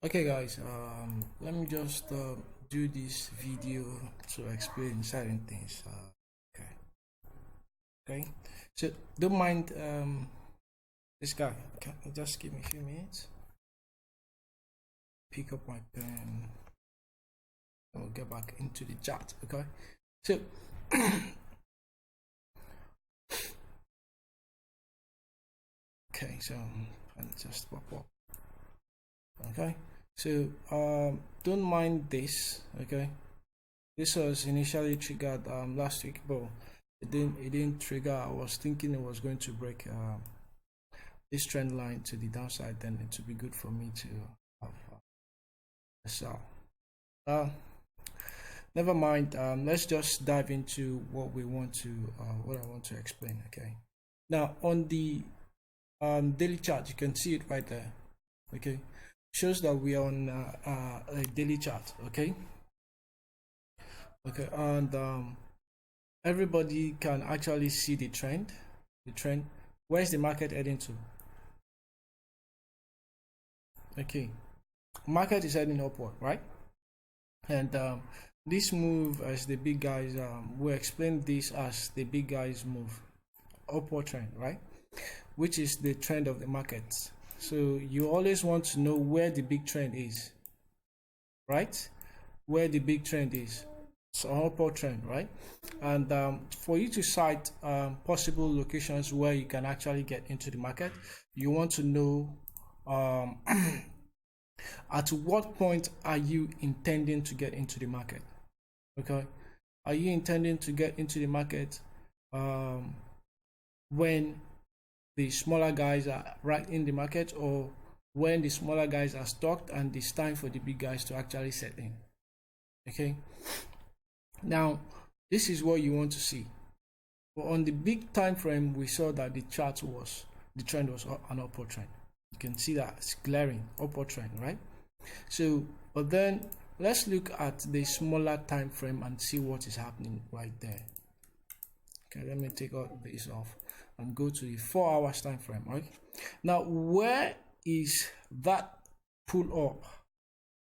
Okay guys, let me just do this video to explain certain things. Okay, so don't mind this guy. Okay, just give me a few minutes, pick up my pen, and we'll get back into the chat. Okay, so okay, so and just pop up. Okay, so don't mind this. Okay, this was initially triggered last week, but it didn't trigger. I was thinking it was going to break this trend line to the downside, then it would be good for me to have a sell. Never mind. Let's just dive into what I want to explain. Okay, now on the daily chart, you can see it right there. Okay, shows that we are on a daily chart. Okay, and everybody can actually see the trend. Where's the market heading to? Okay, market is heading upward, right? And this move, as the big guys, we explain this as the big guys move, upward trend, right? Which is the trend of the market. So you always want to know where the big trend is, right? Where the big trend is. So upward trend, right? And for you to cite possible locations where you can actually get into the market, you want to know at what point are you intending to get into the market. Okay, are you intending to get into the market when the smaller guys are right in the market, or when the smaller guys are stocked and it's time for the big guys to actually set in? Okay, now this is what you want to see. But on the big time frame, we saw that the trend was an upward trend. You can see that it's glaring upward trend, right? So, but then let's look at the smaller time frame and see what is happening right there. Okay, let me take all this off and go to the 4 hours time frame. Right now, where is that pull up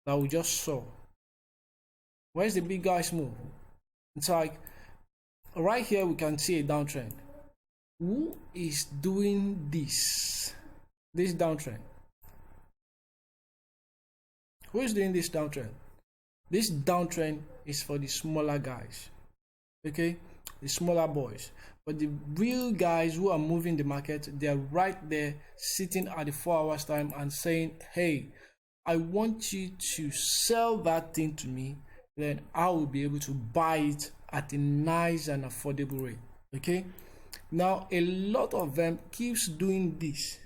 that we just saw? Where's the big guys move? It's like right here we can see a downtrend. Who is doing this downtrend? Who is doing this downtrend? This downtrend is for the smaller guys, okay, the smaller boys. But the real guys who are moving the market, they're right there sitting at the 4 hours time and saying, hey, I want you to sell that thing to me, then I will be able to buy it at a nice and affordable rate. Okay, now a lot of them keeps doing this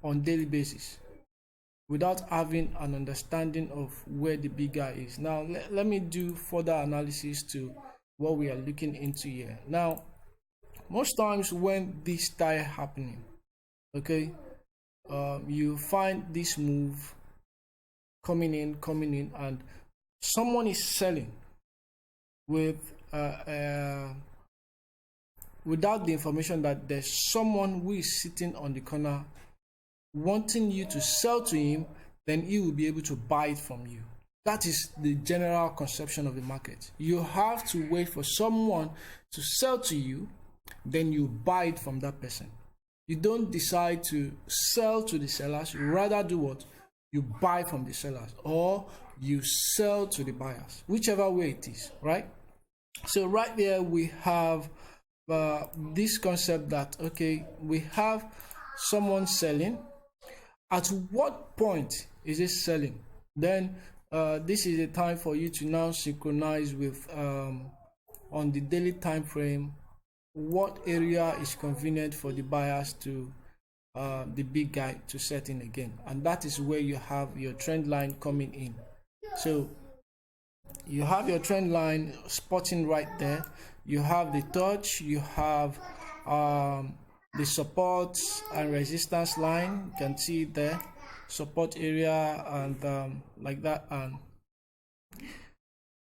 on daily basis without having an understanding of where the big guy is. Now let me do further analysis to what we are looking into here. Now most times when this start happening, okay, you find this move coming in and someone is selling with without the information that there's someone who is sitting on the corner wanting you to sell to him, then he will be able to buy it from you. That is the general conception of the market. You have to wait for someone to sell to you, then you buy it from that person. You don't decide to sell to the sellers, you rather do what? You buy from the sellers, or you sell to the buyers, whichever way it is, right? So right there we have this concept that, okay, we have someone selling. At what point is it selling? Then this is a time for you to now synchronize with on the daily time frame what area is convenient for the buyers to the big guy to set in again, and that is where you have your trend line coming in. So you have your trend line spotting right there. You have the touch, you have the support and resistance line. You can see it there, support area, and like that. And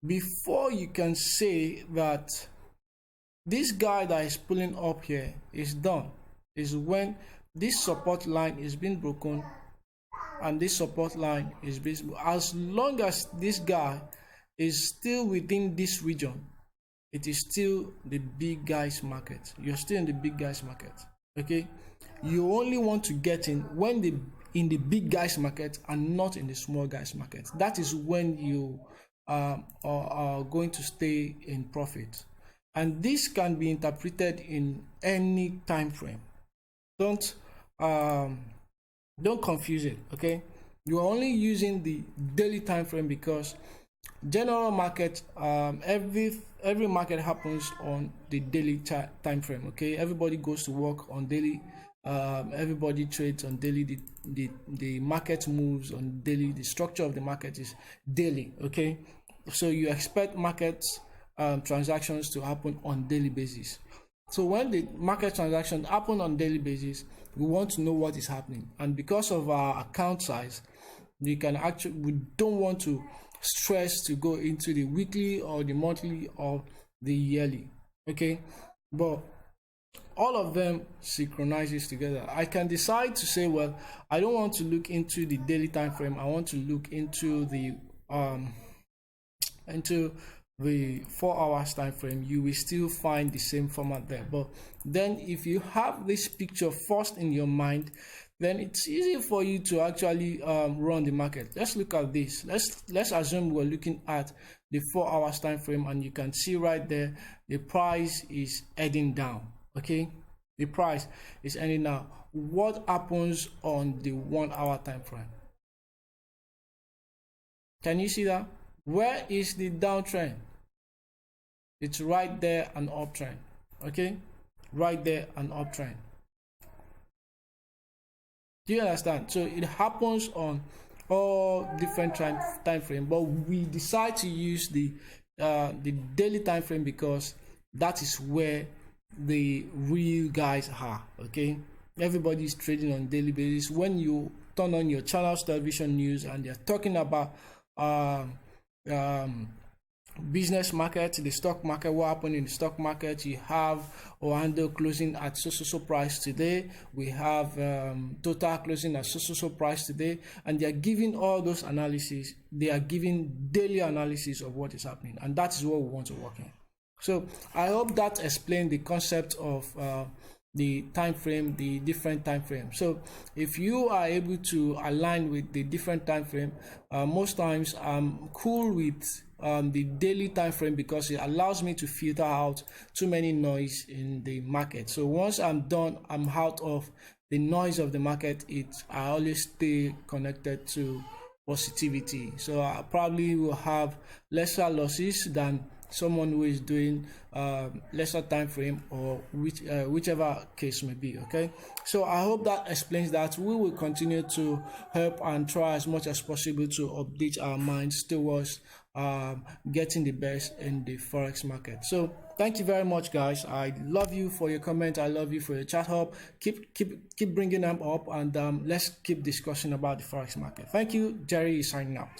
before you can say that this guy that is pulling up here is done, is when this support line is being broken and this support line is visible. As long as this guy is still within this region, it is still the big guys market. You're still in the big guys market. Okay, you only want to get in when in the big guys market and not in the small guys market. That is when you are going to stay in profit, and this can be interpreted in any time frame. Don't confuse it. Okay, you are only using the daily time frame because general market, every market happens on the daily time frame. Okay, everybody goes to work on daily, everybody trades on daily, the market moves on daily, the structure of the market is daily. Okay, so you expect markets transactions to happen on daily basis. So when the market transactions happen on daily basis, we want to know what is happening, and because of our account size, we don't want to stress to go into the weekly or the monthly or the yearly. Okay, but all of them synchronizes together. I can decide to say, well, I don't want to look into the daily time frame, I want to look into the 4 hours time frame. You will still find the same format there, but then if you have this picture first in your mind, then it's easy for you to actually run the market. Let's look at this. Let's assume we're looking at the 4 hours time frame, and you can see right there the price is heading down. Okay, the price is heading down. What happens on the 1 hour time frame? Can you see that? Where is the downtrend? It's right there, an uptrend. Okay, right there, an uptrend. Do you understand? So it happens on all different time frame, but we decide to use the daily time frame because that is where the real guys are. Okay, everybody is trading on daily basis. When you turn on your channel's television news and they're talking about business market, the stock market, what happened in the stock market, you have Orlando closing at so price today, we have Total closing at so price today, and they are giving all those analysis. They are giving daily analysis of what is happening, and that is what we want to work in. So I hope that explained the concept of the time frame, the different time frame. So if you are able to align with the different time frame, most times I'm cool with the daily time frame because it allows me to filter out too many noise in the market. So once I'm done, I'm out of the noise of the market. I always stay connected to positivity. So I probably will have lesser losses than someone who is doing lesser time frame, or whichever case may be. Okay, so I hope that explains that. We will continue to help and try as much as possible to update our minds towards getting the best in the forex market. So thank you very much, guys. I love you for your comment. I love you for your chat hub. Keep bringing them up, and let's keep discussing about the forex market. Thank you. Jerry is signing out.